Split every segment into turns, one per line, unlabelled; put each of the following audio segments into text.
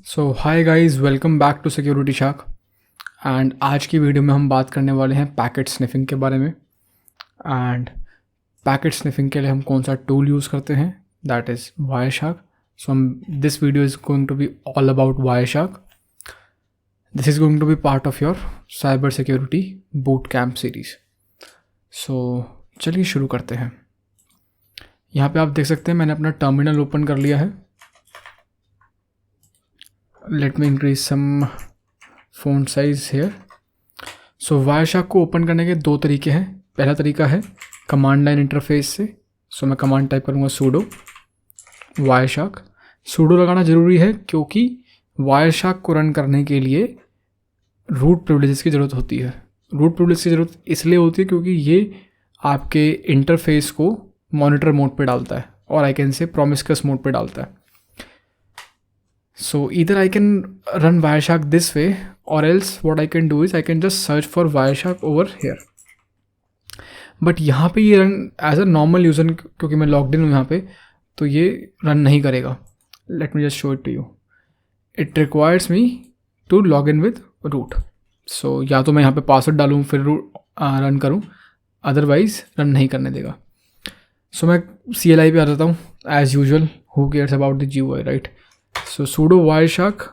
So hi guys, welcome back to Security Shark. And आज की video में हम बात करने वाले हैं पैकेट स्निफिंग के बारे में। एंड पैकेट स्निफिंग के लिए हम कौन सा टूल यूज़ करते हैं, that is Wireshark. So this video is going to be all about Wireshark. This is going to be part of your cyber security boot camp series. So चलिए शुरू करते हैं। यहाँ पे आप देख सकते हैं मैंने अपना टर्मिनल ओपन कर लिया है। लेट मी इंक्रीज सम फ़ॉन्ट साइज हेयर। सो वायरशार्क को ओपन करने के दो तरीके हैं। पहला तरीका है कमांड लाइन इंटरफेस से। सो मैं कमांड टाइप करूँगा सूडो वायरशार्क। सूडो लगाना ज़रूरी है क्योंकि वायरशार्क को रन करने के लिए रूट प्रिविलेजेस की ज़रूरत होती है। रूट प्रिविलेज की ज़रूरत इसलिए होती है क्योंकि ये आपके इंटरफेस को मॉनिटर मोड पे डालता है और आई कैन से प्रोमिस्कस मोड पे डालता है। So either I can run Wireshark this way, or else what I can do is I can just search for Wireshark over here. But यहाँ पे ये run as a normal user, क्योंकि मैं logged in हूँ यहाँ पे, तो ये रन नहीं करेगा। Let me just show it to you. It requires me to log in with root. So या तो मैं यहाँ पे पासवर्ड डालूँ फिर रन करूँ, अदरवाइज रन नहीं करने देगा। सो मैं CLI पे आ जाता हूँ as usual. Who cares about the GUI, right? So sudo wireshark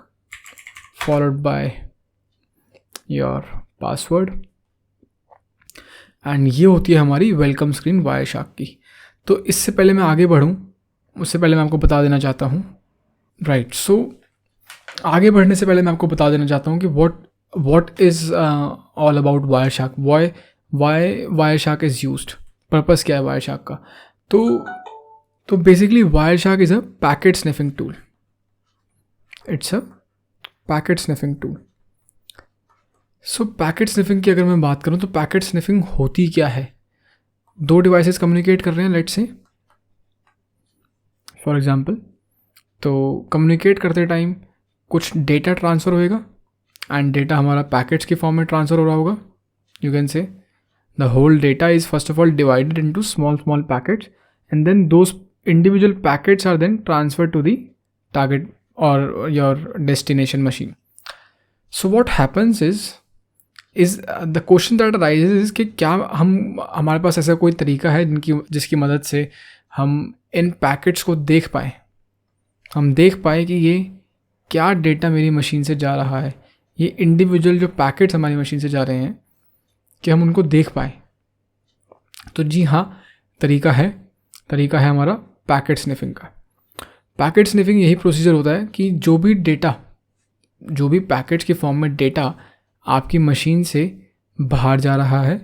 followed by your password and ये होती है हमारी वेलकम स्क्रीन वायरशार्क की। तो इससे पहले मैं आगे बढ़ूँ उससे पहले मैं आपको बता देना चाहता हूँ, राइट? सो आगे बढ़ने से पहले मैं आपको बता देना चाहता हूँ कि what is all about Wireshark, why Wireshark is used, purpose क्या है वायरशार्क का। तो basically Wireshark is a packet sniffing tool. It's a packet sniffing tool. So packet sniffing की अगर मैं बात करूं तो पैकेट स्निफिंग होती क्या है? दो डिवाइसेस कम्युनिकेट कर रहे हैं, लेट्स से फॉर एग्जांपल। तो कम्युनिकेट करते टाइम कुछ डेटा ट्रांसफ़र होएगा एंड डेटा हमारा पैकेट्स के फॉर्म में ट्रांसफ़र हो रहा होगा। You can say the whole data is first of all divided into small packets and then those individual packets are then transfer to the target or your destination machine. So what happens is the question that arises is कि क्या हमारे पास ऐसा कोई तरीका है जिसकी मदद से हम इन पैकेट्स को देख पाएँ, हम देख पाए कि ये क्या डेटा मेरी मशीन से जा रहा है, ये इंडिविजुअल जो पैकेट्स हमारी मशीन से जा रहे हैं, कि हम उनको देख पाएँ। तो जी हाँ, तरीका है हमारा पैकेट स्निफिंग का। पैकेट स्निफिंग यही प्रोसीजर होता है कि जो भी पैकेट्स के फॉर्म में डेटा आपकी मशीन से बाहर जा रहा है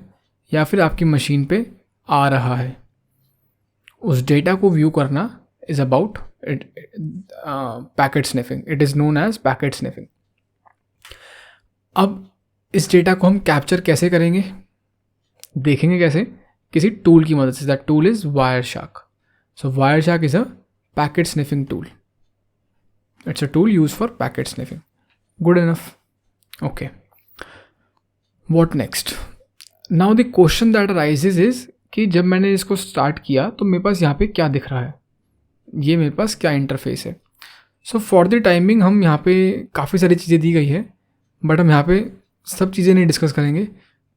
या फिर आपकी मशीन पे आ रहा है, उस डेटा को व्यू करना is about packet sniffing. It is known as packet sniffing. अब इस डेटा को हम कैप्चर कैसे करेंगे, देखेंगे कैसे? किसी टूल की मदद से। That tool is Wireshark. So Wireshark is a packet sniffing tool. It's a tool used for packet sniffing. Good enough. Okay. What next? Now the question that arises is कि जब मैंने इसको स्टार्ट किया तो मेरे पास यहाँ पे क्या दिख रहा है, ये मेरे पास क्या इंटरफेस है। सो फॉर द टाइमिंग हम यहाँ पे काफ़ी सारी चीज़ें दी गई है, बट हम यहाँ पे सब चीज़ें नहीं डिस्कस करेंगे,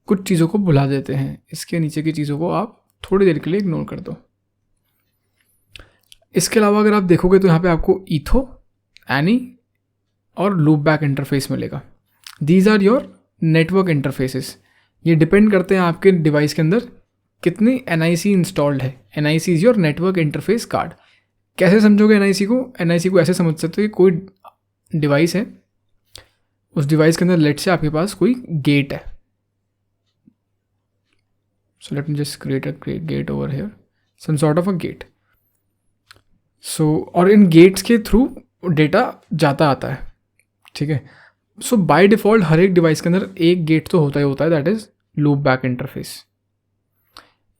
कुछ चीज़ों को भुला देते हैं। इसके नीचे की चीज़ों को आप थोड़ी देर के लिए इग्नोर कर दो। इसके अलावा अगर आप देखोगे तो यहाँ पे आपको ईथो, एनी और लूप बैक इंटरफेस मिलेगा। These are your network interfaces. ये डिपेंड करते हैं आपके डिवाइस के अंदर कितनी NIC इंस्टॉल्ड है। NIC is your network interface card. कैसे समझोगे NIC को? NIC को ऐसे समझ सकते हो कि कोई डिवाइस है, उस डिवाइस के अंदर लेट से आपके पास कोई गेट है। So let me just create a gate over here, some sort of a gate. So और इन गेट्स के थ्रू डेटा जाता आता है, ठीक है। सो बाय डिफ़ॉल्ट हर एक डिवाइस के अंदर एक गेट तो होता ही that is loop back interface.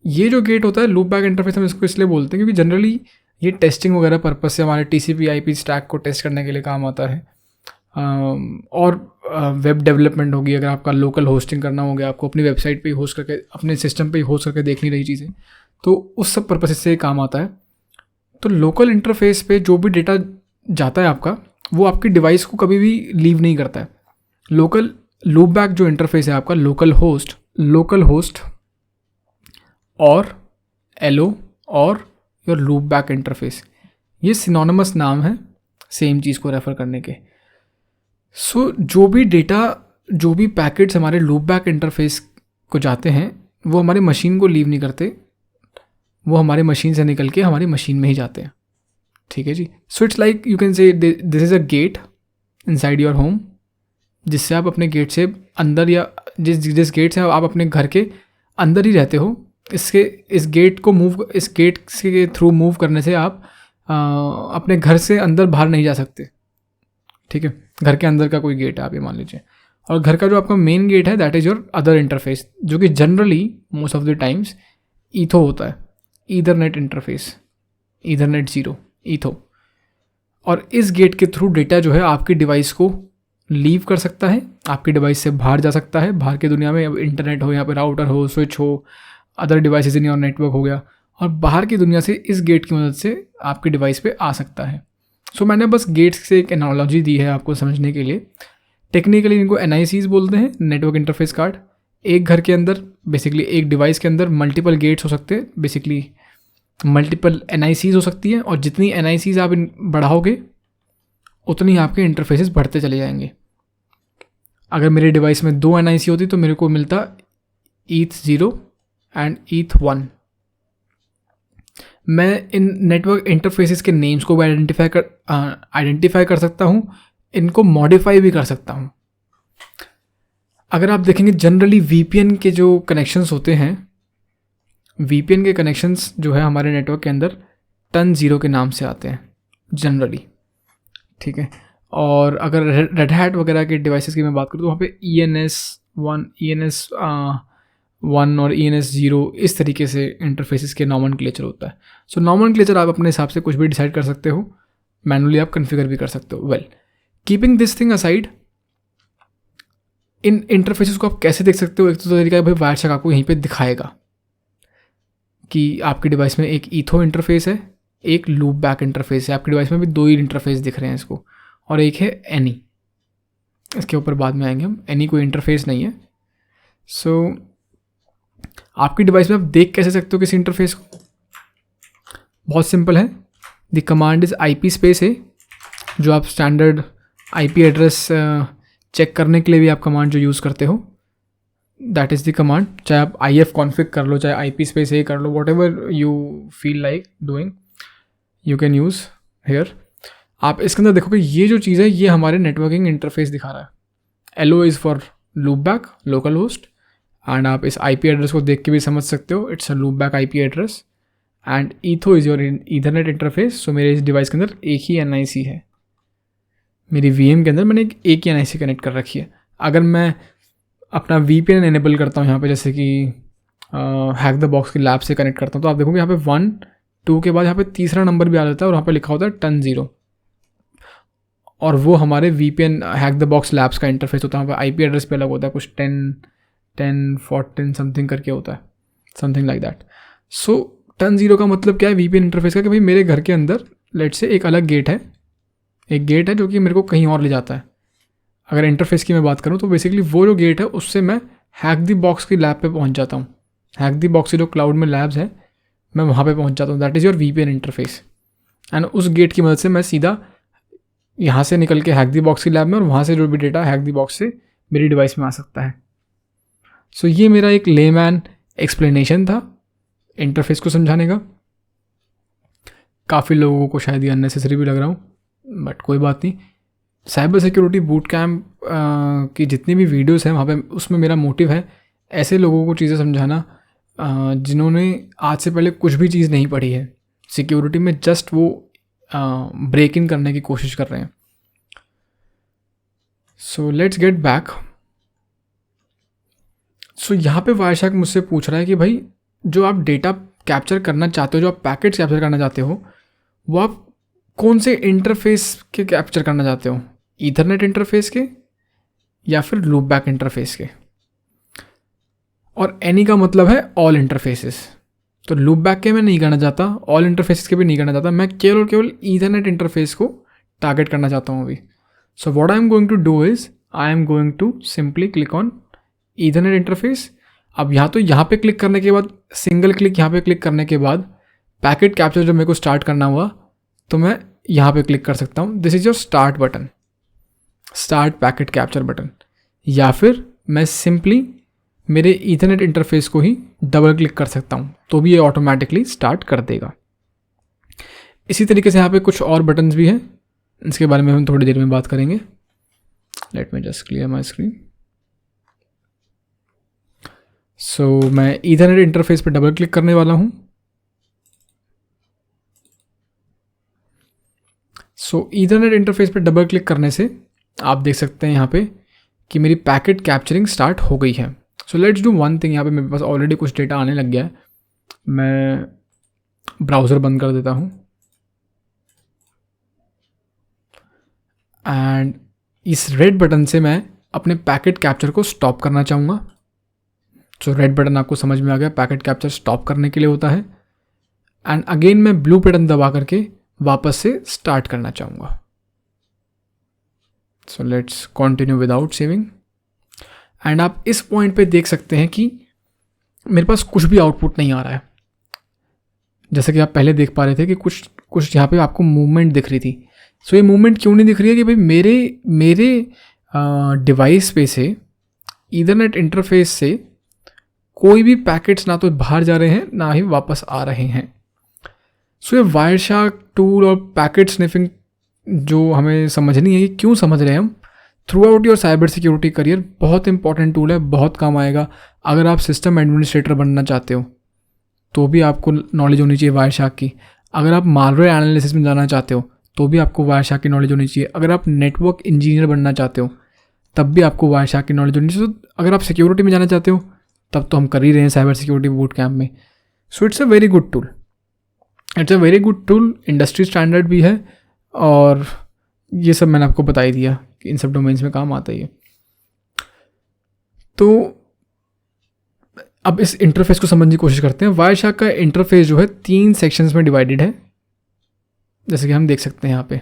ये जो गेट होता है लूप बैक इंटरफेस, हम इसको इसलिए बोलते हैं क्योंकि जनरली ये टेस्टिंग वगैरह पर्पस से हमारे TCP/IP स्टैक को टेस्ट करने के लिए काम आता है। और वेब डेवलपमेंट होगी, अगर आपका लोकल होस्टिंग करना हो गया, आपको अपनी वेबसाइट पे ही होस्ट करके, अपने सिस्टम पे ही होस्ट करके देखनी रही चीज़ें, तो उस सब पर्पस से काम आता है। तो लोकल इंटरफेस पे जो भी डेटा जाता है आपका, वो आपकी डिवाइस को कभी भी लीव नहीं करता है। लोकल लूप बैक जो इंटरफेस है आपका, लोकल होस्ट और एलो और योर लूप बैक इंटरफेस, ये सिनोनिमस नाम है सेम चीज़ को रेफ़र करने के। सो जो भी डेटा, जो भी पैकेट्स हमारे लूप बैक इंटरफेस को जाते हैं वो हमारे मशीन को लीव नहीं करते, वो हमारे मशीन से निकल के हमारी मशीन में ही जाते हैं। ठीक है जी। So it's like you can say this is a gate inside your home, जिससे आप अपने गेट से अंदर, या जिस गेट से आप अपने घर के अंदर ही रहते हो, इस गेट के थ्रू मूव करने से आप अपने घर से अंदर बाहर नहीं जा सकते। ठीक है, घर के अंदर का कोई गेट है आप ये मान लीजिए, और घर का जो आपका मेन गेट है that is your other interface, जो कि generally most of the times eth0 होता है, ईथरनेट इंटरफेस, ईथरनेट 0 ईथो। और इस गेट के थ्रू डेटा जो है आपकी डिवाइस को लीव कर सकता है, आपकी डिवाइस से बाहर जा सकता है, बाहर की दुनिया में, अब इंटरनेट हो, यहाँ पे राउटर हो, स्विच हो, other devices in your network हो गया, और बाहर की दुनिया से इस गेट की मदद से आपकी डिवाइस पे आ सकता है। सो मैंने बस गेट्स से एक एनालॉजी दी है आपको समझने के लिए। टेक्निकली इनको NICs बोलते हैं, नेटवर्क इंटरफेस कार्ड। एक घर के अंदर बेसिकली, एक डिवाइस के अंदर मल्टीपल गेट्स हो सकते हैं, बेसिकली मल्टीपल NICs हो सकती है, और जितनी NICs आप बढ़ाओगे उतनी आपके इंटरफेसेस बढ़ते चले जाएंगे। अगर मेरे डिवाइस में 2 NIC होती तो मेरे को मिलता ETH0 एंड ETH1। मैं इन नेटवर्क इंटरफेसेस के नेम्स को आइडेंटिफाई कर सकता हूँ, इनको मॉडिफाई भी कर सकता हूँ। अगर आप देखेंगे जनरली VPN के जो कनेक्शंस होते हैं, VPN के कनेक्शंस जो है हमारे नेटवर्क के अंदर TUN0 के नाम से आते हैं जनरली। ठीक है, और अगर रेड हैट वगैरह के डिवाइसेस की मैं बात करूँ तो वहाँ पे ENS1 और ENS0 इस तरीके से इंटरफेसेस के नॉमेनक्लेचर होता है। सो नॉमेनक्लेचर आप अपने हिसाब से कुछ भी डिसाइड कर सकते हो, मैनुअली आप कन्फिगर भी कर सकते हो। Well, keeping this thing aside, in interfaces को आप कैसे देख सकते हो? एक तो तरीका है भाई, वायरशैक आपको यहीं पे दिखाएगा कि आपकी डिवाइस में एक ईथो इंटरफेस है, एक लूप बैक इंटरफेस है। आपकी डिवाइस में भी 2 ही इंटरफेस दिख रहे हैं इसको, और एक है एनी, इसके ऊपर बाद में आएंगे हम। एनी कोई इंटरफेस नहीं है। सो आपकी डिवाइस में आप देख कैसे सकते हो किसी इंटरफेस को? बहुत सिंपल है। The command is IP space है, जो आप स्टैंडर्ड IP एड्रेस चेक करने के लिए भी आप कमांड जो यूज़ करते हो, दैट इज़ द कमांड। चाहे आप IF कॉन्फ़िग कर लो, चाहे IP स्पेस ए कर लो, whatever you feel like doing you can use here. आप इसके अंदर देखोगे ये जो चीज़ है ये हमारे नेटवर्किंग इंटरफेस दिखा रहा है। LO is for loop back, local host, and आप इस IP एड्रेस को देख के भी समझ सकते हो, it's a loopback IP address. And eth0 is your Ethernet interface. So मेरे इस डिवाइस के अंदर एक ही NIC है, मेरी VM के अंदर मैंने एक ही NIC कनेक्ट कर रखी है। अगर मैं अपना VPN एनेबल करता हूँ यहाँ पे, जैसे कि हैक द बॉक्स की लैब से कनेक्ट करता हूँ, तो आप देखोगे यहाँ पे 1 2 के बाद यहाँ पे तीसरा नंबर भी आ जाता है, और यहाँ पे लिखा होता है TUN0, और वो हमारे VPN hack the box labs का इंटरफेस होता है। वहाँ पे IP एड्रेस पे अलग होता है, कुछ 10 14 समथिंग करके होता है, something like that. So TUN0 का मतलब क्या है VPN इंटरफेस का? कि भाई मेरे घर के अंदर लेट से एक अलग गेट है, एक गेट है जो कि मेरे को कहीं और ले जाता है। अगर इंटरफेस की मैं बात करूँ तो बेसिकली वो जो गेट है उससे मैं हैक द बॉक्स की लैब पे पहुँच जाता हूँ। हैक द बॉक्स की जो क्लाउड में लैब्स है, मैं वहाँ पे पहुँच जाता हूँ। That is your VPN interface. And उस गेट की मदद से मैं सीधा यहाँ से निकल के हैक द बॉक्स की लैब में, और वहाँ से जो भी डेटा हैक द बॉक्स से मेरी डिवाइस में आ सकता है। सो ये मेरा एक लेमैन एक्सप्लेनेशन था इंटरफेस को समझाने का। काफ़ी लोगों को शायद ये अननेसेसरी भी लग रहा हूँ, बट कोई बात नहीं। साइबर सिक्योरिटी बूट कैम्प की जितनी भी वीडियोस हैं वहाँ पे, उसमें मेरा मोटिव है ऐसे लोगों को चीज़ें समझाना जिन्होंने आज से पहले कुछ भी चीज़ नहीं पढ़ी है सिक्योरिटी में, जस्ट वो ब्रेक इन करने की कोशिश कर रहे हैं। So let's get back. So यहाँ पे वायरशैक मुझसे पूछ रहा है कि भाई जो आप डेटा कैप्चर करना चाहते हो, जो आप पैकेट्स कैप्चर करना चाहते हो, वो आप कौन से इंटरफेस के कैप्चर करना चाहते हो? ईथरनेट इंटरफेस के या फिर लूप बैक इंटरफेस के? और एनी का मतलब है ऑल इंटरफेसेस। तो लूप बैक के मैं नहीं करना चाहता, ऑल इंटरफेसेस के भी नहीं करना चाहता, मैं केवल ईथरनेट इंटरफेस को टारगेट करना चाहता हूँ अभी। So what I am going to do is I am going to simply click on Ethernet interface. अब यहाँ पे क्लिक करने के बाद, सिंगल क्लिक यहाँ पे क्लिक करने के बाद पैकेट कैप्चर जब मेरे को स्टार्ट करना हुआ तो मैं यहाँ पे क्लिक कर सकता हूँ। This is your start button, start packet capture button. या फिर मैं सिंपली मेरे ईथरनेट इंटरफेस को ही डबल क्लिक कर सकता हूँ, तो भी ये ऑटोमेटिकली स्टार्ट कर देगा। इसी तरीके से यहाँ पे कुछ और बटन्स भी हैं, इसके बारे में हम थोड़ी देर में बात करेंगे। Let me just clear my screen. So मैं ईथरनेट इंटरफेस पे डबल क्लिक करने वाला हूँ। सो ईथरनेट इंटरफेस पे डबल क्लिक करने से आप देख सकते हैं यहाँ पे कि मेरी पैकेट कैप्चरिंग स्टार्ट हो गई है। So let's do one thing. यहाँ पे मेरे पास ऑलरेडी कुछ डेटा आने लग गया है। मैं ब्राउज़र बंद कर देता हूँ एंड इस रेड बटन से मैं अपने पैकेट कैप्चर को स्टॉप करना चाहूँगा। सो रेड बटन आपको समझ में आ गया, पैकेट कैप्चर स्टॉप करने के लिए होता है। एंड अगेन मैं ब्लू बटन दबा करके वापस से स्टार्ट करना चाहूँगा। So let's continue without saving. And आप इस पॉइंट पे देख सकते हैं कि मेरे पास कुछ भी आउटपुट नहीं आ रहा है। जैसे कि आप पहले देख पा रहे थे कि कुछ यहाँ पे आपको मूवमेंट दिख रही थी। सो ये मूवमेंट क्यों नहीं दिख रही है कि भाई मेरे डिवाइस पे से, ईथरनेट इंटरफेस से कोई भी पैकेट्स ना तो बाहर जा रहे हैं ना ही वापस आ रहे हैं। सो ये वायरशार्क टूल और पैकेट स्निफिंग जो हमें समझनी है, ये क्यों समझ रहे हैं हम, through out your cyber security career बहुत इंपॉर्टेंट टूल है, बहुत काम आएगा। अगर आप सिस्टम एडमिनिस्ट्रेटर बनना चाहते हो तो भी आपको नॉलेज होनी चाहिए वायरशार्क की। अगर आप मालवेयर एनालिसिस में जाना चाहते हो तो भी आपको वायरशार्क की नॉलेज होनी चाहिए। अगर आप नेटवर्क इंजीनियर बनना चाहते हो तब भी आपको वायरशार्क की नॉलेज होनी चाहिए। अगर आप सिक्योरिटी में जाना चाहते हो तब तो हम कर ही रहे हैं साइबर सिक्योरिटी बूट कैम्प में। So it's a very good tool, it's a very good tool, industry standard भी है। और ये सब मैंने आपको बता ही दिया कि इन सब डोमेन्स में काम आता ही है। तो अब इस इंटरफेस को समझने की कोशिश करते हैं। वायरशार्क का इंटरफेस जो है 3 सेक्शंस में डिवाइडेड है, जैसे कि हम देख सकते हैं यहाँ पे।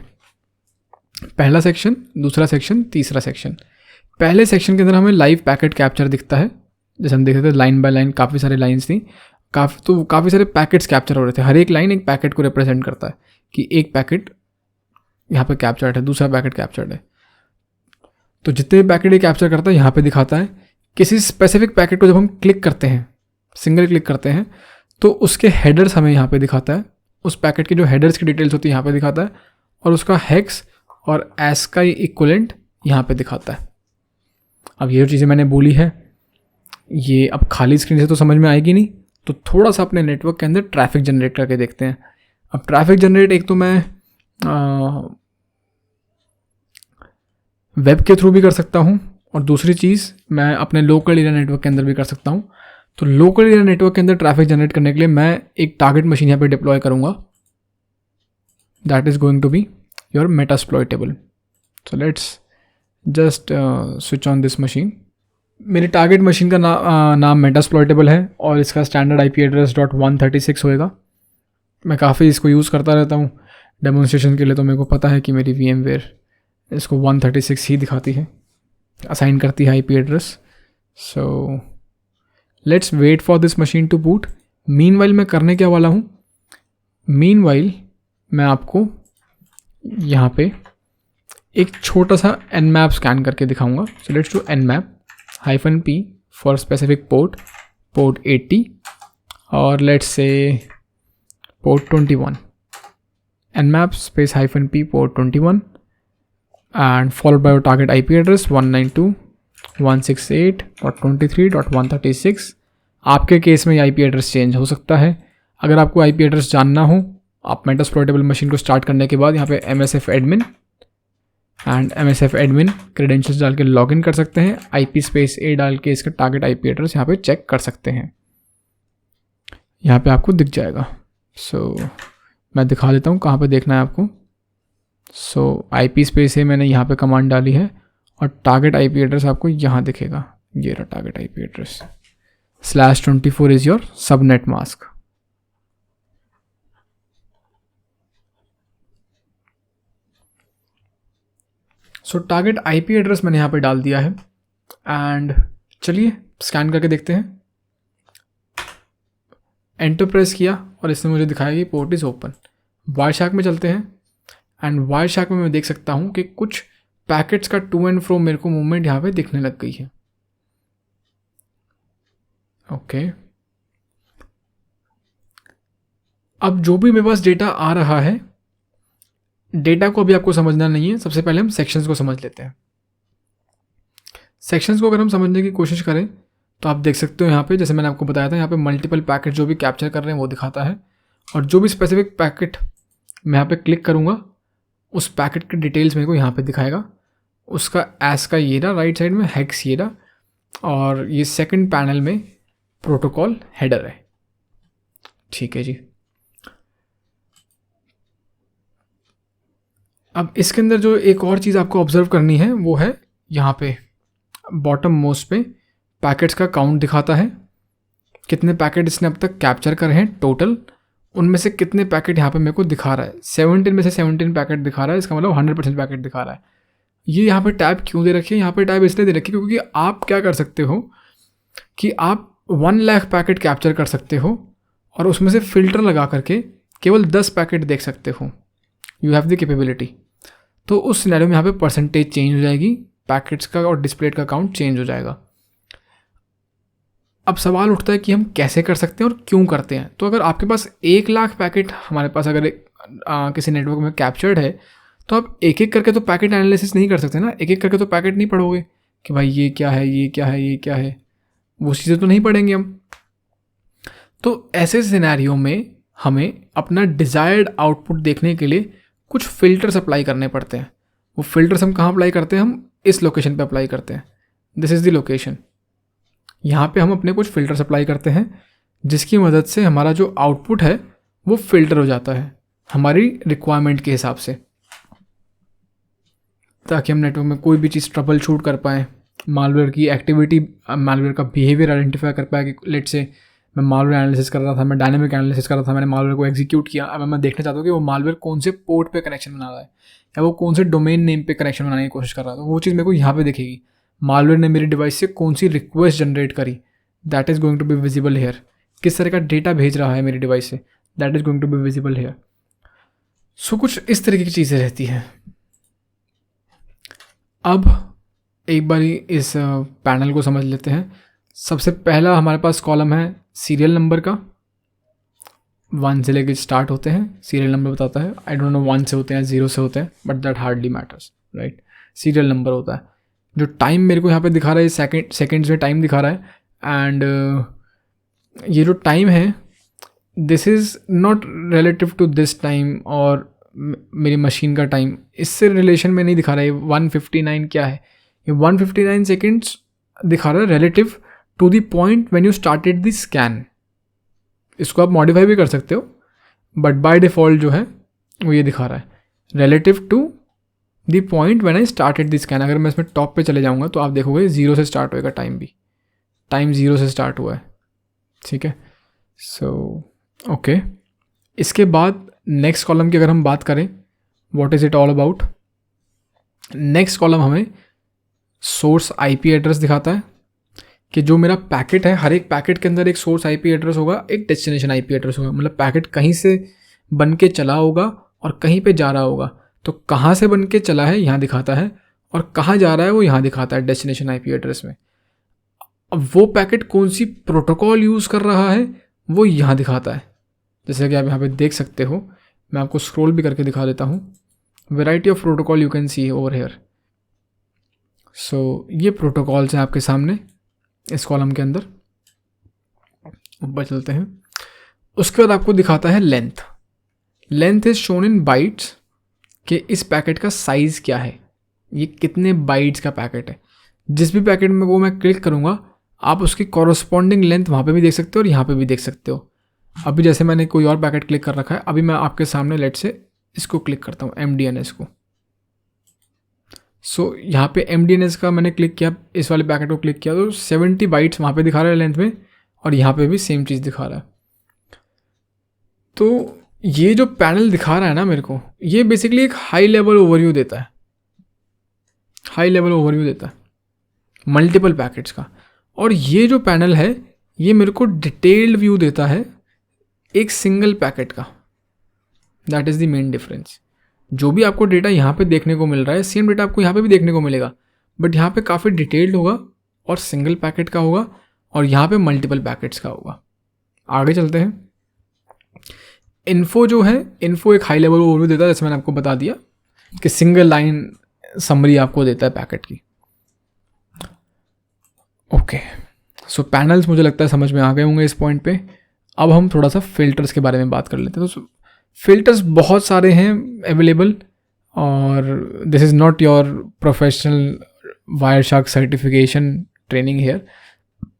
पहला सेक्शन, दूसरा सेक्शन, तीसरा सेक्शन। पहले सेक्शन के अंदर हमें लाइव पैकेट कैप्चर दिखता है। जैसे हम देख रहे थे लाइन बाय लाइन काफ़ी सारी लाइन्स थी, काफ़ी सारे पैकेट्स कैप्चर हो रहे थे। हर एक लाइन एक पैकेट को रिप्रेजेंट करता है कि एक पैकेट यहाँ पे कैप्चर्ड है, दूसरा पैकेट कैप्चर्ड है। तो जितने भी पैकेट ये कैप्चर करता है यहाँ पे दिखाता है। किसी स्पेसिफिक पैकेट को जब हम क्लिक करते हैं, सिंगल क्लिक करते हैं, तो उसके हेडर्स हमें यहाँ पे दिखाता है। उस पैकेट की जो हेडर्स की डिटेल्स होती है यहाँ पे दिखाता है, और उसका हेक्स और एस का इक्वलेंट यहाँ पे दिखाता है। अब ये जो चीज़ें मैंने बोली है ये अब खाली स्क्रीन से तो समझ में आएगी नहीं, तो थोड़ा सा अपने नेटवर्क के अंदर ट्रैफिक जनरेट करके देखते हैं। अब ट्रैफिक जनरेट एक तो मैं वेब के थ्रू भी कर सकता हूँ, और दूसरी चीज़ मैं अपने लोकल एरिया नेटवर्क के अंदर भी कर सकता हूँ। तो लोकल एरिया नेटवर्क के अंदर ट्रैफिक जनरेट करने के लिए मैं एक टारगेट मशीन यहाँ पे डिप्लॉय करूँगा, that is going to be your Metasploitable. So let's just switch on this machine. मेरी टारगेट मशीन का नाम मेटास्प्लॉयटेबल है और इसका स्टैंडर्ड IP एड्रेस .136 होएगा। मैं काफ़ी इसको यूज़ करता रहता हूँ डेमोन्स्ट्रेशन के लिए, तो मेरे को पता है कि मेरी VMware इसको 136 ही दिखाती है, असाइन करती है IP address. So let's wait for this machine to boot. Meanwhile मैं करने क्या वाला हूँ, मीनवाइल मैं आपको यहाँ पे एक छोटा सा nmap स्कैन करके दिखाऊंगा। So let's do nmap -p for specific port 80 और let's say port 21, nmap space -p port 21 and followed by your target IP address 192.168.23.136। आपके केस में ये IP एड्रेस चेंज हो सकता है। अगर आपको IP एड्रेस जानना हो, आप मेटास्प्लॉयटेबल मशीन को स्टार्ट करने के बाद यहाँ पे MSF admin and MSF admin credentials डाल के लॉगिन कर सकते हैं। IP स्पेस A डाल के इसका टारगेट IP एड्रेस यहाँ पे चेक कर सकते हैं, यहाँ पे आपको दिख जाएगा। सो मैं दिखा देता हूँ कहाँ पे देखना है आपको। सो IP स्पेस है, मैंने यहाँ पे कमांड डाली है और टारगेट IP एड्रेस आपको यहाँ दिखेगा। ये रहा target IP address. /24 is your subnet mask. So target IP address मैंने यहाँ पे डाल दिया है एंड चलिए स्कैन करके देखते हैं। एंटर प्रेस किया और इसने मुझे दिखाया कि पोर्ट इज़ ओपन। वायरशार्क में चलते हैं एंड वायरशार्क में मैं देख सकता हूँ कि कुछ पैकेट्स का टू एंड फ्रो मेरे को मूवमेंट यहाँ पे दिखने लग गई है। ओके, अब जो भी मेरे पास डेटा आ रहा है, डेटा को अभी आपको समझना नहीं है, सबसे पहले हम सेक्शंस को समझ लेते हैं। सेक्शंस को अगर हम समझने की कोशिश करें तो आप देख सकते हो यहाँ पे, जैसे मैंने आपको बताया था, यहाँ पे मल्टीपल पैकेट जो भी कैप्चर कर रहे हैं वो दिखाता है, और जो भी स्पेसिफिक पैकेट मैं यहाँ पे क्लिक करूँगा उस पैकेट के डिटेल्स मेरे को यहाँ पे दिखाएगा। उसका एस का ये रहा राइट साइड में, हेक्स ये रहा, और ये सेकंड पैनल में प्रोटोकॉल हेडर है। ठीक है जी। अब इसके अंदर जो एक और चीज़ आपको ऑब्जर्व करनी है वो है यहाँ पे बॉटम मोस्ट पे पैकेट्स का काउंट दिखाता है, कितने पैकेट इसने अब तक कैप्चर करे हैं टोटल, उनमें से कितने पैकेट यहाँ पे मेरे को दिखा रहा है। 17 में से 17 पैकेट दिखा रहा है, इसका मतलब 100% पैकेट दिखा रहा है। ये यहाँ पे टैब क्यों दे रखी है? यहाँ पे टैब इसलिए दे रखी है क्योंकि आप क्या कर सकते हो कि आप 1 लाख पैकेट कैप्चर कर सकते हो और उसमें से फ़िल्टर लगा करके केवल 10 पैकेट देख सकते हो। You have the capability. तो उस सिनेरियो में यहाँ पे परसेंटेज चेंज हो जाएगी, पैकेट्स का और डिस्प्ले का काउंट चेंज हो जाएगा। अब सवाल उठता है कि हम कैसे कर सकते हैं और क्यों करते हैं। तो अगर आपके पास 1 लाख पैकेट हमारे पास अगर किसी नेटवर्क में कैप्चर्ड है तो आप एक एक करके तो पैकेट एनालिसिस नहीं कर सकते ना, एक एक करके तो पैकेट नहीं पढ़ोगे कि भाई ये क्या है, ये क्या है, ये क्या है, वो चीज़ें तो नहीं पढ़ेंगे हम। तो ऐसे सिनेरियो में हमें अपना डिज़ायर्ड आउटपुट देखने के लिए कुछ फ़िल्टर्स अप्लाई करने पड़ते हैं। वो फ़िल्टर्स हम कहाँ अप्लाई करते हैं? हम इस लोकेशन पे अप्लाई करते हैं। This is the location. यहाँ पे हम अपने कुछ फ़िल्टर्स अप्लाई करते हैं जिसकी मदद से हमारा जो आउटपुट है वो फ़िल्टर हो जाता है हमारी रिक्वायरमेंट के हिसाब से, ताकि हम नेटवर्क में कोई भी चीज़ ट्रबल शूट कर पाएँ, मालवेयर की एक्टिविटी, मालवेयर का बिहेवियर आइडेंटिफाई कर पाए कि लेट से मैं मालवेयर एनालिसिस कर रहा था, मैं डायनामिक एनालिसिस कर रहा था, मैंने मालवेयर को एग्जीक्यूट किया। अब मैं देखना चाहता हूँ कि वो मालवेयर कौन से पोर्ट पे कनेक्शन बना रहा है या वो कौन से डोमेन नेम पे कनेक्शन बनाने की कोशिश कर रहा है, तो वो चीज़ मेरे को यहाँ पे दिखेगी। मालवेयर ने मेरी डिवाइस से कौन सी रिक्वेस्ट जनरेट करी, that is going to be visible here. किस तरह का डेटा भेज रहा है मेरी डिवाइस से, that is going to be visible here. So कुछ इस तरीके की चीज़ें रहती हैं। अब एक बार इस पैनल को समझ लेते हैं। सबसे पहला हमारे पास कॉलम है सीरियल नंबर का, 1 से लेकर स्टार्ट होते हैं, सीरियल नंबर बताता है। आई डोंट नो 1 से होते हैं 0 से होते हैं, but that hardly matters, right. Serial number होता है। जो टाइम मेरे को यहाँ पे दिखा रहा है, सेकेंड्स में टाइम दिखा रहा है, एंड ये जो टाइम है this is not relative to this time और मेरी मशीन का टाइम, इससे रिलेशन में नहीं दिखा रहा है। 159 क्या है? ये 159 सेकेंड्स दिखा रहा है relative to the point when you started the scan. इसको आप मॉडिफाई भी कर सकते हो, बट बाय डिफ़ॉल्ट जो है वो ये दिखा रहा है relative to the point when I started the scan. अगर मैं इसमें टॉप पे चले जाऊँगा तो आप देखोगे 0 से स्टार्ट होएगा टाइम भी, टाइम 0 से स्टार्ट हुआ है, ठीक है। सो ओके, इसके बाद नेक्स्ट कॉलम की अगर हम बात करें, what is it all about. Next column हमें सोर्स आईपी एड्रेस दिखाता है कि जो मेरा पैकेट है, हर एक पैकेट के अंदर एक सोर्स आईपी एड्रेस होगा, एक डेस्टिनेशन आईपी एड्रेस होगा। मतलब पैकेट कहीं से बन के चला होगा और कहीं पे जा रहा होगा, तो कहाँ से बन के चला है यहाँ दिखाता है और कहाँ जा रहा है वो यहाँ दिखाता है डेस्टिनेशन आईपी एड्रेस में। अब वो पैकेट कौन सी प्रोटोकॉल यूज़ कर रहा है वो यहाँ दिखाता है। जैसे कि आप यहाँ पे देख सकते हो, मैं आपको स्क्रॉल भी करके दिखा देता हूँ। Variety of protocol you can see over here. So ये प्रोटोकॉल्स हैं आपके सामने इस कॉलम के अंदर। ऊपर चलते हैं, उसके बाद आपको दिखाता है length. Length is shown in bytes कि इस पैकेट का साइज़ क्या है, ये कितने बाइट्स का पैकेट है। जिस भी पैकेट में वो मैं क्लिक करूँगा आप उसकी कॉरस्पॉन्डिंग लेंथ वहाँ पे भी देख सकते हो और यहाँ पे भी देख सकते हो। अभी जैसे मैंने कोई और पैकेट क्लिक कर रखा है, अभी मैं आपके सामने लेट से इसको क्लिक करता हूँ, MDNS को। सो यहाँ पे MDNS का मैंने क्लिक किया, इस वाले पैकेट को क्लिक किया तो 70 बाइट्स वहाँ पे दिखा रहा है लेंथ में, और यहाँ पे भी सेम चीज़ दिखा रहा है। तो ये जो पैनल दिखा रहा है ना मेरे को, ये बेसिकली एक हाई लेवल ओवरव्यू देता है हाई लेवल ओवरव्यू देता है मल्टीपल पैकेट्स का। और ये जो पैनल है ये मेरे को डिटेल्ड व्यू देता है एक सिंगल पैकेट का। That is the main difference. जो भी आपको डेटा यहाँ पे देखने को मिल रहा है सेम डेटा आपको यहाँ पे भी देखने को मिलेगा, बट यहाँ पे काफ़ी डिटेल्ड होगा और सिंगल पैकेट का होगा, और यहाँ पे मल्टीपल पैकेट्स का होगा। आगे चलते हैं। इन्फो जो है, इन्फो एक हाई लेवल ओवरव्यू देता है, जैसे मैंने आपको बता दिया कि सिंगल लाइन समरी आपको देता है पैकेट की। ओके, सो पैनल्स मुझे लगता है समझ में आ गए होंगे इस पॉइंट पे। अब हम थोड़ा सा फिल्टर्स के बारे में बात कर लेते हैं। तो फिल्टर्स बहुत सारे हैं अवेलेबल, और this is not your professional Wireshark certification training here,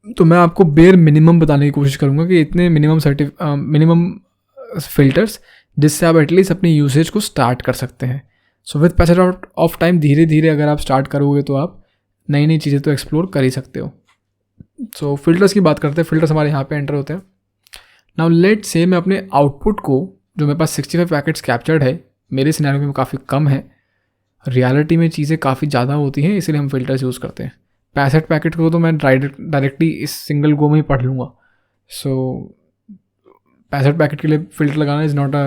तो मैं आपको बेयर मिनिमम बताने की कोशिश करूँगा कि इतने मिनिमम फिल्टर्स जिससे आप एटलीस्ट अपनी यूसेज को स्टार्ट कर सकते हैं। So with passage of time धीरे धीरे अगर आप स्टार्ट करोगे तो आप नई नई चीज़ें तो एक्सप्लोर कर ही सकते हो। सो फिल्टर्स की बात करते हैं। फिल्टर्स हमारे यहाँ पे एंटर होते हैं। नाउ लेट से मैं अपने आउटपुट को, जो मेरे पास 65 पैकेट्स कैप्चर्ड है, मेरे सिनेरियो में काफ़ी कम है, रियलिटी में चीज़ें काफ़ी ज़्यादा होती हैं, इसलिए हम फिल्टर्स यूज़ करते हैं। 65 पैकेट को तो मैं डायरेक्टली इस सिंगल गो में ही पढ़ लूँगा। सो 65 पैकेट के लिए फ़िल्टर लगाना is not a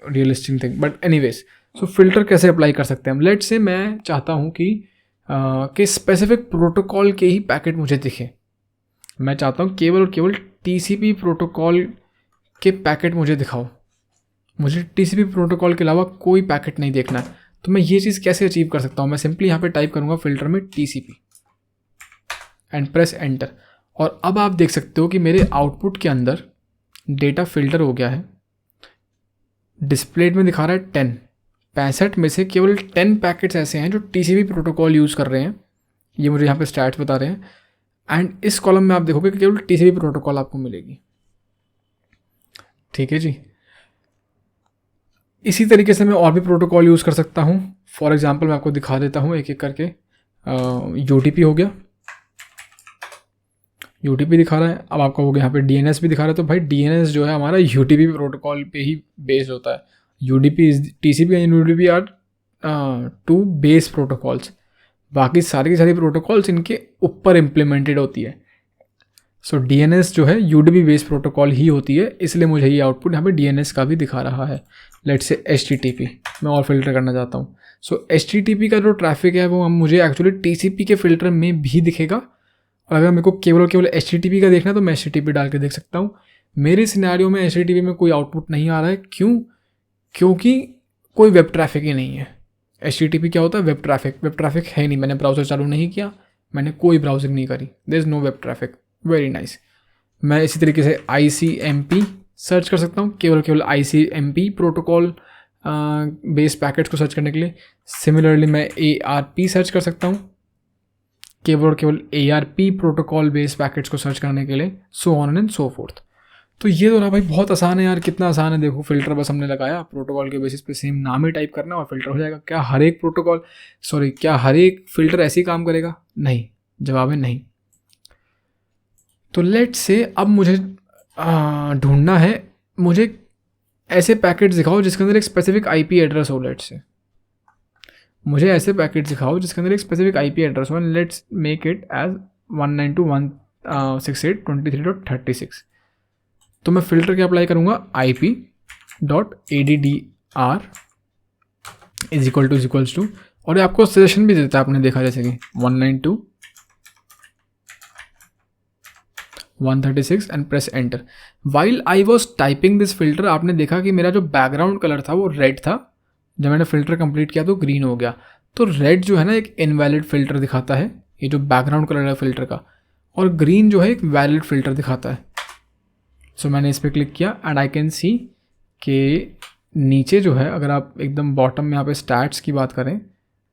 realistic thing, but anyways. So filter कैसे अप्लाई कर सकते हैं हम। लेट से मैं चाहता हूँ कि स्पेसिफिक प्रोटोकॉल के ही पैकेट मुझे दिखे। मैं चाहता हूँ केवल और केवल TCP प्रोटोकॉल के पैकेट मुझे दिखाओ, मुझे TCP प्रोटोकॉल के अलावा कोई पैकेट नहीं देखना है। तो मैं ये चीज़ कैसे अचीव कर सकता हूँ। मैं सिंपली यहाँ पे टाइप करूँगा फिल्टर में TCP एंड प्रेस एंटर, और अब आप देख सकते हो कि मेरे आउटपुट के अंदर डेटा फिल्टर हो गया है। डिस्प्ले में दिखा रहा है 10, 65 में से केवल 10 पैकेट्स ऐसे हैं जो TCP प्रोटोकॉल यूज़ कर रहे हैं, ये मुझे यहाँ पे स्टैट्स बता रहे हैं। एंड इस कॉलम में आप देखोगे कि केवल TCP प्रोटोकॉल आपको मिलेगी। ठीक है जी। इसी तरीके से मैं और भी प्रोटोकॉल यूज़ कर सकता हूँ। फॉर एग्जांपल मैं आपको दिखा देता हूँ एक एक करके। UDP हो गया, UDP दिखा रहा है। अब आपको हो गया यहाँ पे DNS भी दिखा रहा है। तो भाई DNS जो है हमारा UDP प्रोटोकॉल पे ही बेस्ड होता है। UDP is TCP and UDP are two base protocols, बाकी सारी की सारी प्रोटोकॉल्स इनके ऊपर इम्प्लीमेंटेड होती है। सो DNS जो है UDP बेस प्रोटोकॉल ही होती है, इसलिए मुझे ये आउटपुट यहाँ पे DNS का भी दिखा रहा है। लेट्स से HTTP मैं और फिल्टर करना चाहता हूँ। सो HTTP का जो ट्रैफिक है वो मुझे एक्चुअली TCP के फिल्टर में भी दिखेगा, और अगर मेरे को केवल और केवल HTTP का देखना है तो मैं HTTP डाल के देख सकता हूँ। मेरे सिनेरियो में HTTP में कोई आउटपुट नहीं आ रहा है। क्यों? क्योंकि कोई वेब ट्रैफिक ही नहीं है। HTTP क्या होता है? Web traffic. वेब ट्रैफिक है नहीं, मैंने ब्राउज़र चालू नहीं किया, मैंने कोई ब्राउजिंग नहीं करी, there is no web traffic. Very nice. मैं इसी तरीके से ICMP सर्च कर सकता हूँ, केवल केवल ICMP प्रोटोकॉल बेस पैकेट्स को सर्च करने के लिए। सिमिलरली मैं ARP सर्च कर सकता हूँ, केवल और केवल ARP प्रोटोकॉल बेस पैकेट्स को सर्च करने के लिए। सो ऑन एंड सो फोर्थ। तो ये तो ना भाई बहुत आसान है यार, कितना आसान है। देखो फिल्टर बस हमने लगाया, प्रोटोकॉल के बेसिस पे सेम नाम ही टाइप करना और फिल्टर हो जाएगा। क्या हर एक क्या हर एक फिल्टर ऐसे ही काम करेगा? नहीं, जवाब है नहीं। तो लेट से अब मुझे ढूंढना है, मुझे ऐसे पैकेट्स दिखाओ जिसके अंदर एक स्पेसिफिक IP एड्रेस हो। लेट से मुझे ऐसे पैकेट्स दिखाओ जिसके अंदर एक स्पेसिफिक IP एड्रेस हो। Let's make it as 192.168.23.36। तो मैं फिल्टर क्या अप्लाई करूँगा? IP.addr इज इक्वल्स टू, और ये आपको सजेशन भी देता है, आपने देखा जैसे कि 192.136 and press enter. While I was typing this filter, आपने देखा कि मेरा जो बैकग्राउंड कलर था वो रेड था, जब मैंने फिल्टर कंप्लीट किया तो ग्रीन हो गया। तो रेड जो है ना एक इनवैलिड फिल्टर दिखाता है, ये जो बैकग्राउंड कलर है फिल्टर का, और ग्रीन जो है एक वैलिड फिल्टर दिखाता है। सो मैंने इस पर क्लिक किया एंड आई कैन सी कि नीचे जो है, अगर आप एकदम बॉटम में यहाँ पे स्टैट्स की बात करें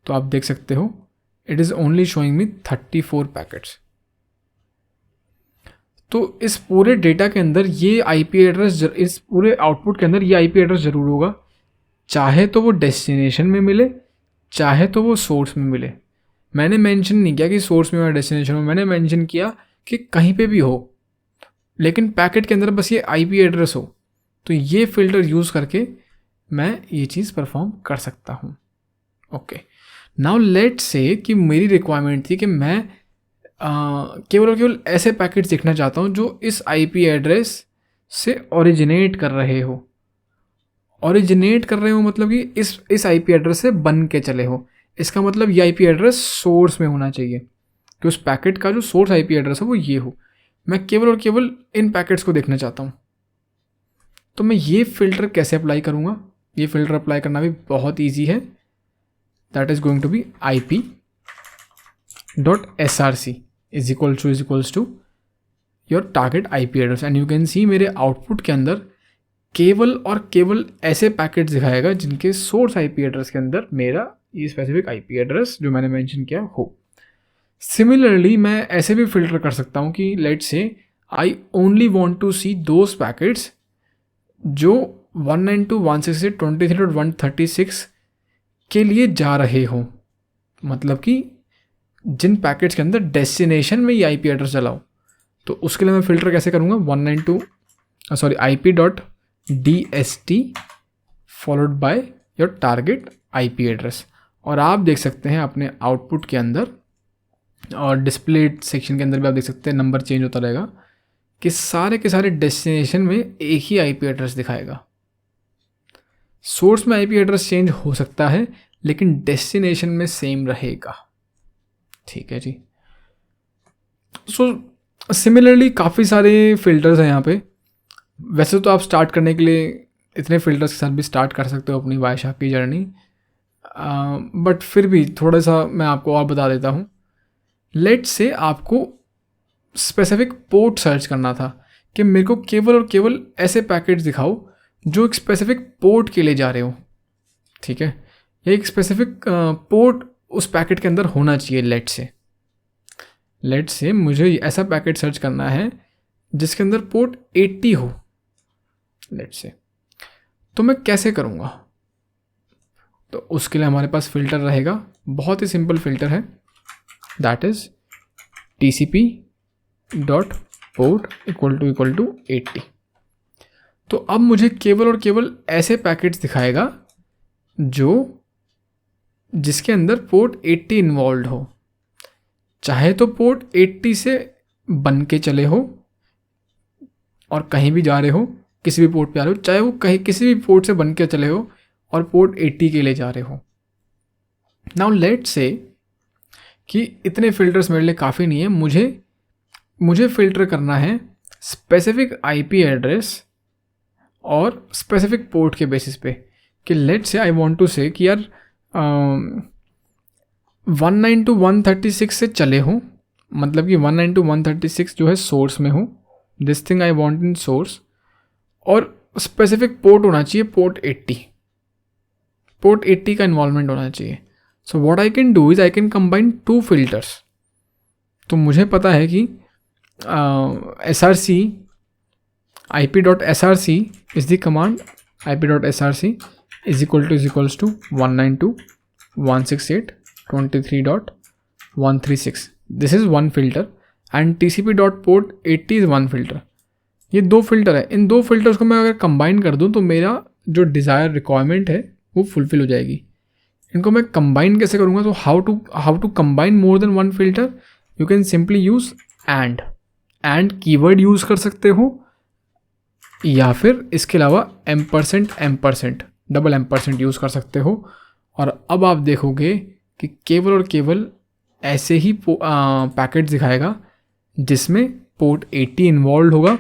तो आप देख सकते हो it is only showing me 34 packets. तो इस पूरे डेटा के अंदर ये IP एड्रेस, इस पूरे आउटपुट के अंदर ये IP एड्रेस ज़रूर होगा, चाहे तो वो डेस्टिनेशन में मिले चाहे तो वो सोर्स में मिले। मैंने मेंशन नहीं किया कि सोर्स में या डेस्टिनेशन में, मैंने मेंशन किया कि कहीं पे भी हो, लेकिन पैकेट के अंदर बस ये IP एड्रेस हो। तो ये फ़िल्टर यूज़ करके मैं ये चीज़ परफॉर्म कर सकता हूँ। ओके, नाउ लेट्स से कि मेरी रिक्वायरमेंट थी कि मैं केवल और केवल ऐसे पैकेट्स देखना चाहता हूँ जो इस आईपी एड्रेस से ओरिजिनेट कर रहे हो। ओरिजिनेट कर रहे हो मतलब कि इस आईपी एड्रेस से बन के चले हो। इसका मतलब ये आईपी एड्रेस सोर्स में होना चाहिए कि उस पैकेट का जो सोर्स आईपी एड्रेस है वो ये हो। मैं केवल और केवल इन पैकेट्स को देखना चाहता हूँ। तो मैं ये फ़िल्टर कैसे अप्लाई करूँगा? ये फ़िल्टर अप्लाई करना भी बहुत ईजी है। That is going to be IP.src is equals to your target IP address. And you can see मेरे आउटपुट के अंदर केवल और केवल ऐसे पैकेट्स दिखाएगा जिनके सोर्स IP एड्रेस के अंदर मेरा ये स्पेसिफिक IP एड्रेस जो मैंने मेंशन किया हो। सिमिलरली मैं ऐसे भी फिल्टर कर सकता हूँ कि let's say I only want to see those packets जो 192.168.23.136 के लिए जा रहे हो। मतलब कि जिन पैकेट्स के अंदर डेस्टिनेशन में ये IP एड्रेस चलाओ। तो उसके लिए मैं फ़िल्टर कैसे करूँगा? IP.dst followed by your target IP address. और आप देख सकते हैं अपने आउटपुट के अंदर और डिस्प्ले सेक्शन के अंदर भी आप देख सकते हैं नंबर चेंज होता रहेगा कि सारे के सारे डेस्टिनेशन में एक ही IP एड्रेस दिखाएगा। सोर्स में IP एड्रेस चेंज हो सकता है लेकिन डेस्टिनेशन में सेम रहेगा। ठीक है जी। सो सिमिलरली काफ़ी सारे फिल्टर्स हैं यहाँ पे। वैसे तो आप स्टार्ट करने के लिए इतने फिल्टर्स के साथ भी स्टार्ट कर सकते हो अपनी वायशाक की जर्नी, बट फिर भी थोड़ा सा मैं आपको और बता देता हूँ। लेट्स से आपको स्पेसिफिक पोर्ट सर्च करना था कि मेरे को केवल और केवल ऐसे पैकेट्स दिखाओ जो एक स्पेसिफिक पोर्ट के लिए जा रहे हो। ठीक है, या एक स्पेसिफिक पोर्ट उस पैकेट के अंदर होना चाहिए। लेट्स से मुझे ऐसा पैकेट सर्च करना है जिसके अंदर पोर्ट 80 हो। लेट्स से तो मैं कैसे करूँगा? तो उसके लिए हमारे पास फ़िल्टर रहेगा, बहुत ही सिंपल फ़िल्टर है। That is TCP.port equal to 80। तो अब मुझे केवल और केवल ऐसे पैकेट्स दिखाएगा जिसके अंदर पोर्ट 80 इन्वॉल्व हो। चाहे तो पोर्ट 80 से बन के चले हो और कहीं भी जा रहे हो, किसी भी पोर्ट पे आ रहे हो, चाहे वो कहीं किसी भी पोर्ट से बन के चले हो और पोर्ट 80 के लिए जा रहे हो। नाउ लेट्स से कि इतने फ़िल्टर्स मेरे लिए काफ़ी नहीं है। मुझे फ़िल्टर करना है स्पेसिफिक IP एड्रेस और स्पेसिफिक पोर्ट के बेसिस पे कि let's say I want to से कि यार 192.136 से चले हो, मतलब कि 192.136 जो है सोर्स में हो। This thing I want in source, और स्पेसिफिक पोर्ट होना चाहिए पोर्ट 80 का इन्वॉल्वमेंट होना चाहिए। So what I can do is I can combine two filters. तो मुझे पता है कि src IP.src is the command IP.src is equals to 192.168.23.136. This is one filter and TCP.port 80 is one filter. ये दो फिल्टर है। इन दो फिल्टर्स को मैं अगर कंबाइन कर दूं तो मेरा जो डिज़ायर रिक्वायरमेंट है वो फुलफिल हो जाएगी। इनको मैं कंबाइन कैसे करूँगा? तो how to combine more than one filter? You can simply use and keyword use कर सकते हो, या फिर इसके अलावा डबल एम्परसेंट यूज़ कर सकते हो। और अब आप देखोगे कि केवल और केवल ऐसे ही पैकेट दिखाएगा जिसमें पोर्ट 80 इन्वॉल्व होगा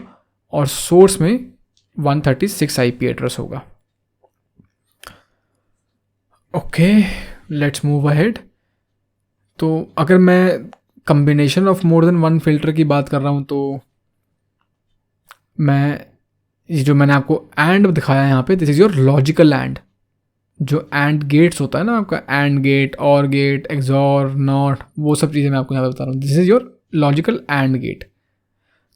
और सोर्स में 136 IP एड्रेस होगा। Okay, let's move ahead. तो अगर मैं combination of more than one filter की बात कर रहा हूँ तो ये जो मैंने आपको एंड दिखाया है यहाँ पे, this is your logical and. जो एंड गेट्स होता है ना आपका, एंड गेट, और गेट, एक्सॉर, नॉट, वो सब चीज़ें मैं आपको यहाँ पे बता रहा हूँ। This is your logical and gate.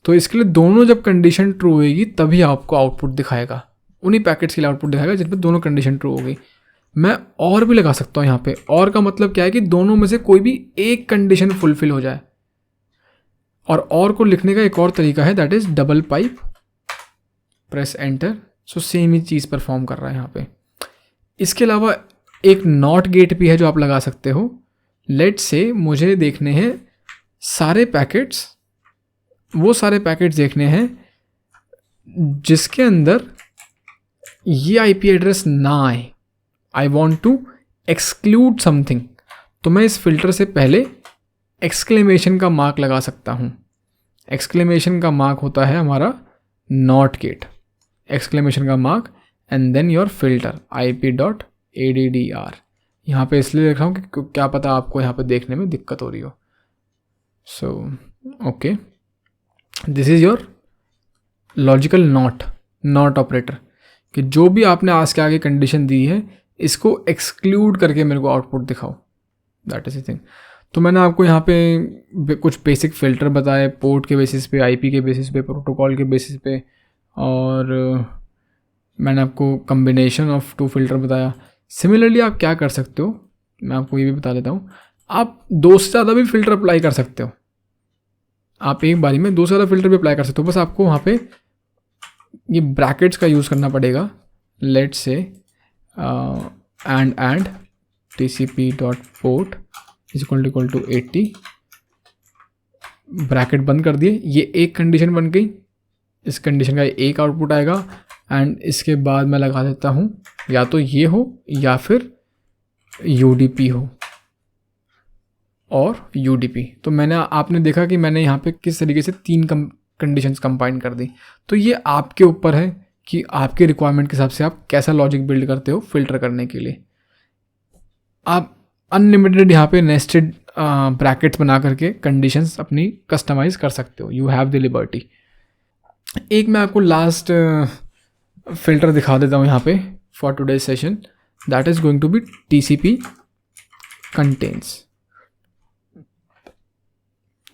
तो इसके लिए दोनों जब कंडीशन ट्रू होगी तभी आपको आउटपुट दिखाएगा। उन्हीं पैकेट्स के लिए आउटपुट दिखाएगा जिन पर दोनों कंडीशन ट्रू होगी। मैं और भी लगा सकता हूँ यहाँ पे। और का मतलब क्या है कि दोनों में से कोई भी एक कंडीशन फुलफिल हो जाए। और को लिखने का एक और तरीका है, that is double pipe, press enter. So same he cheese perform कर रहा है यहाँ पे। इसके अलावा एक नॉट गेट भी है जो आप लगा सकते हो। लेट्स से मुझे देखने हैं सारे पैकेट्स, वो सारे पैकेट्स देखने हैं जिसके अंदर ये आईपी एड्रेस ना आए। I want to exclude something, तो मैं इस फिल्टर से पहले एक्सक्लेमेशन का मार्क लगा सकता हूँ। एक्सक्लेमेशन का मार्क होता है हमारा नॉट गेट, एक्सक्लेमेशन का mark and then your filter ip.addr। यहाँ पे इसलिए लिख रहा हूँ कि क्या पता आपको यहाँ पे देखने में दिक्कत हो रही हो। So okay, this is your logical not operator, कि जो भी आपने आज के आगे कंडीशन दी है इसको एक्सक्लूड करके मेरे को आउटपुट दिखाओ, दैट इज़ द थिंग। तो मैंने आपको यहाँ पे कुछ बेसिक फ़िल्टर बताए, पोर्ट के बेसिस पे, आईपी के बेसिस पे, प्रोटोकॉल के बेसिस पे, और मैंने आपको कम्बिनेशन ऑफ 2 फिल्टर बताया। सिमिलरली आप क्या कर सकते हो, मैं आपको ये भी बता देता हूँ, आप 2 से ज़्यादा भी फ़िल्टर अप्लाई कर सकते हो। आप एक बारी में 2 से ज़्यादा फ़िल्टर भी अप्लाई कर सकते हो, बस आपको वहाँ पे ये ब्रैकेट्स का यूज़ करना पड़ेगा। Let's say and tcp.port = 80, bracket बंद कर दिए। ये एक कंडीशन बन गई, इस कंडीशन का एक आउटपुट आएगा, एंड इसके बाद मैं लगा देता हूँ या तो ये हो या फिर UDP हो और UDP। तो आपने देखा कि मैंने यहाँ पे किस तरीके से 3 कंडीशंस कंबाइन कर दी। तो ये आपके ऊपर है कि आपके रिक्वायरमेंट के हिसाब से आप कैसा लॉजिक बिल्ड करते हो फिल्टर करने के लिए। आप अनलिमिटेड यहाँ पे नेस्टेड ब्रैकेट्स बना करके कंडीशंस अपनी कस्टमाइज कर सकते हो, यू हैव द लिबर्टी। एक मैं आपको लास्ट फिल्टर दिखा देता हूँ यहाँ पे for today's session, that is going to be TCP contains.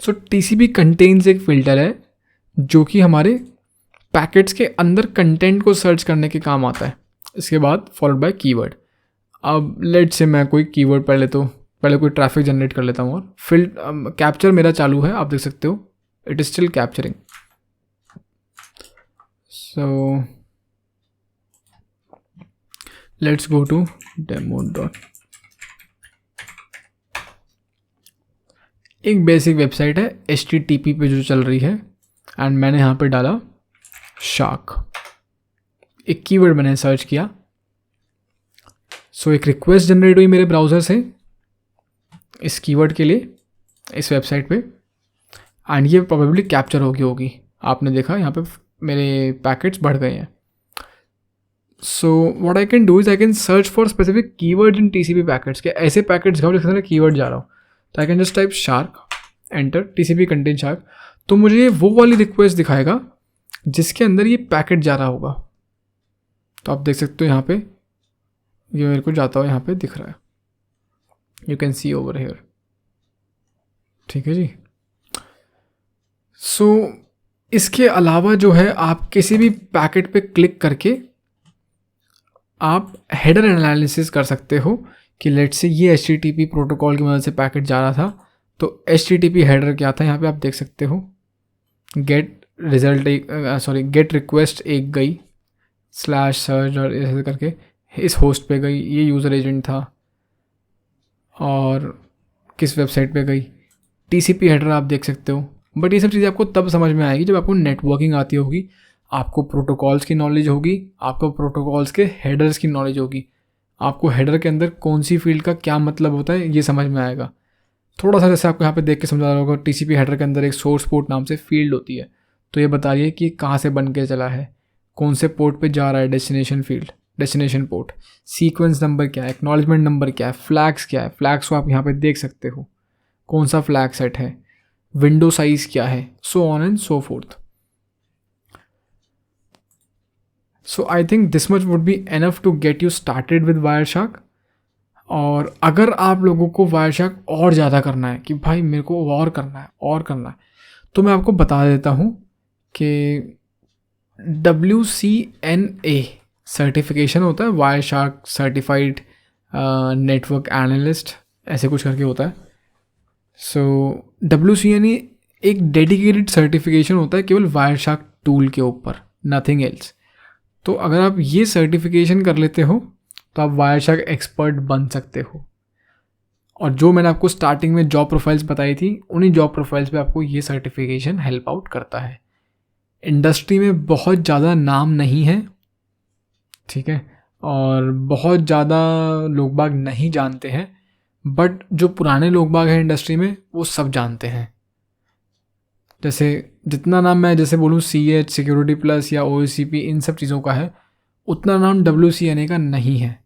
So TCP contains एक फिल्टर है जो कि हमारे पैकेट्स के अंदर कंटेंट को सर्च करने के काम आता है, इसके बाद फॉलोड बाय कीवर्ड। अब लेट से मैं कोई कीवर्ड पहले कोई ट्रैफिक जनरेट कर लेता हूँ, और कैप्चर मेरा चालू है, आप देख सकते हो it is still capturing. So let's go to demo dot. एक बेसिक वेबसाइट है HTTP पे जो चल रही है, एंड मैंने यहाँ पे डाला शार्क, एक कीवर्ड मैंने सर्च किया। सो एक रिक्वेस्ट जनरेट हुई मेरे ब्राउज़र से इस कीवर्ड के लिए इस वेबसाइट पे, एंड ये प्रोबेबली कैप्चर होगी। आपने देखा यहाँ पे मेरे पैकेट्स बढ़ गए हैं। सो what I can do is I can search for specific keyword in TCP packets के, ऐसे पैकेट्स दिखाओ जिसके अंदर कीवर्ड जा रहा हो। तो I can just type shark, enter TCP contain shark, तो मुझे ये वो वाली रिक्वेस्ट दिखाएगा जिसके अंदर ये पैकेट जा रहा होगा। तो आप देख सकते हो यहाँ पे ये मेरे को जाता हुआ यहाँ पे दिख रहा है, you can see over hair, ठीक है जी। सो इसके अलावा जो है, आप किसी भी पैकेट पे क्लिक करके आप हेडर एनालिसिस कर सकते हो कि लेट से ये HTTP प्रोटोकॉल की मदद से पैकेट जा रहा था, तो HTTP हेडर क्या था यहाँ पे आप देख सकते हो। गेट रिक्वेस्ट एक गई /सर्च और ऐसे करके इस होस्ट पे गई, ये यूज़र एजेंट था, और किस वेबसाइट पे गई, TCP हेडर आप देख सकते हो। बट ये सब चीज़ें आपको तब समझ में आएगी जब आपको नेटवर्किंग आती होगी, आपको प्रोटोकॉल्स की नॉलेज होगी, आपको प्रोटोकॉल्स के हेडर्स की नॉलेज होगी, आपको हेडर के अंदर कौन सी फील्ड का क्या मतलब होता है ये समझ में आएगा। थोड़ा सा जैसे आपको यहाँ पे देख के समझा रहा होगा, TCP हेडर के अंदर एक सोर्स पोर्ट नाम से फील्ड होती है, तो ये बता रही है कि कहाँ से बन के चला है, कौन से पोर्ट पे जा रहा है, डेस्टिनेशन पोर्ट, सीक्वेंस नंबर क्या है, एक्नॉलेजमेंट नंबर क्या है, फ्लैग्स क्या है, फ्लैग्स को आप यहाँ पे देख सकते हो, कौन सा फ्लैग सेट है, विंडो साइज क्या है, so on and so forth. So I think this much would be enough to get you started with Wireshark. और अगर आप लोगों को वायरशार्क और ज़्यादा करना है कि भाई मेरे को और करना है, तो मैं आपको बता देता हूँ कि WCNA सर्टिफिकेशन होता है, वायरशार्क सर्टिफाइड नेटवर्क एनालिस्ट, ऐसे कुछ करके होता है। सो WCNA एक डेडिकेटेड सर्टिफिकेशन होता है केवल वायरशार्क टूल के ऊपर, नथिंग एल्स। तो अगर आप ये सर्टिफिकेशन कर लेते हो तो आप वायरशार्क एक्सपर्ट बन सकते हो। और जो मैंने आपको स्टार्टिंग में जॉब प्रोफाइल्स बताई थी, उन्हीं जॉब प्रोफाइल्स पे आपको ये सर्टिफिकेशन हेल्प आउट करता है। इंडस्ट्री में बहुत ज़्यादा नाम नहीं है, ठीक है, और बहुत ज़्यादा लोग बाग नहीं जानते हैं, बट जो पुराने लोग बाग हैं इंडस्ट्री में वो सब जानते हैं। जैसे जितना नाम मैं जैसे बोलूँ CH, सिक्योरिटी प्लस या OSCP, इन सब चीज़ों का है, उतना नाम WCNA का नहीं है।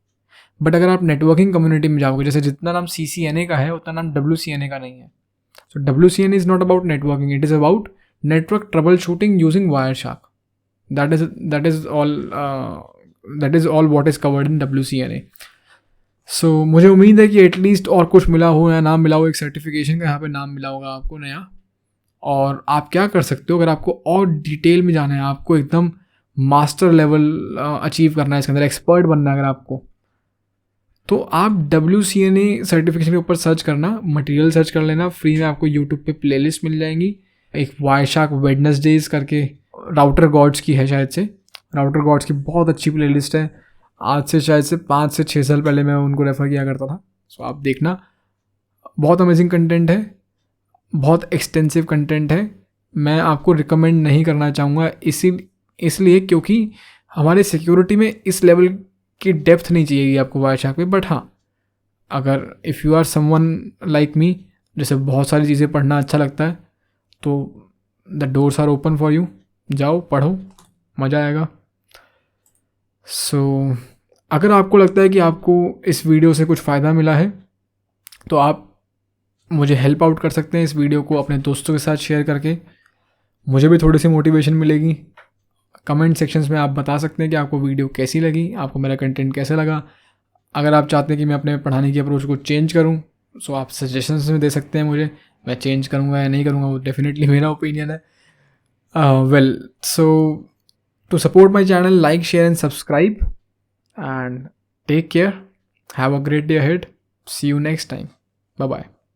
बट अगर आप नेटवर्किंग कम्युनिटी में जाओगे, जैसे जितना नाम CCNA का है उतना नाम WCNA का नहीं है। सो WCNA is not about networking, it is about network trouble shooting using Wireshark. That is all what is covered in WCNA। सो मुझे उम्मीद है कि एटलीस्ट और कुछ मिला हो या नाम मिला हो, एक सर्टिफिकेशन का यहाँ पे नाम मिला होगा आपको नया। और आप क्या कर सकते हो, अगर आपको और डिटेल में जाना है, आपको एकदम मास्टर लेवल अचीव करना है, इसके अंदर एक्सपर्ट बनना है अगर आपको, तो आप WCNA सर्टिफिकेशन के ऊपर सर्च करना, मटेरियल सर्च कर लेना, फ्री में आपको यूट्यूब पे प्लेलिस्ट मिल जाएंगी। एक वायरशार्क वेडनेसडेज करके राउटर गॉड्स की है, शायद से राउटर गॉड्स की बहुत अच्छी प्लेलिस्ट है। आज से शायद से 5 से 6 साल पहले मैं उनको रेफ़र किया करता था। सो आप देखना, बहुत अमेजिंग कंटेंट है, बहुत एक्सटेंसिव कंटेंट है। मैं आपको रिकमेंड नहीं करना चाहूँगा इसलिए क्योंकि हमारे सिक्योरिटी में इस लेवल की डेप्थ नहीं चाहिएगी आपको वायरशार्क पे। बट हाँ, अगर if you are someone like me, जैसे बहुत सारी चीज़ें पढ़ना अच्छा लगता है, तो the doors are open for you. जाओ, पढ़ो, मज़ा आएगा। सो अगर आपको लगता है कि आपको इस वीडियो से कुछ फ़ायदा मिला है, तो आप मुझे हेल्प आउट कर सकते हैं इस वीडियो को अपने दोस्तों के साथ शेयर करके। मुझे भी थोड़ी सी मोटिवेशन मिलेगी। कमेंट सेक्शंस में आप बता सकते हैं कि आपको वीडियो कैसी लगी, आपको मेरा कंटेंट कैसा लगा। अगर आप चाहते हैं कि मैं अपने पढ़ाने की अप्रोच को चेंज करूं, सो आप सजेशंस में दे सकते हैं मुझे। मैं चेंज करूंगा या नहीं करूंगा वो डेफिनेटली मेरा ओपिनियन है। Well, so to support my channel, like, share and subscribe, and take care. Have a great day ahead. See you next time. Bye bye.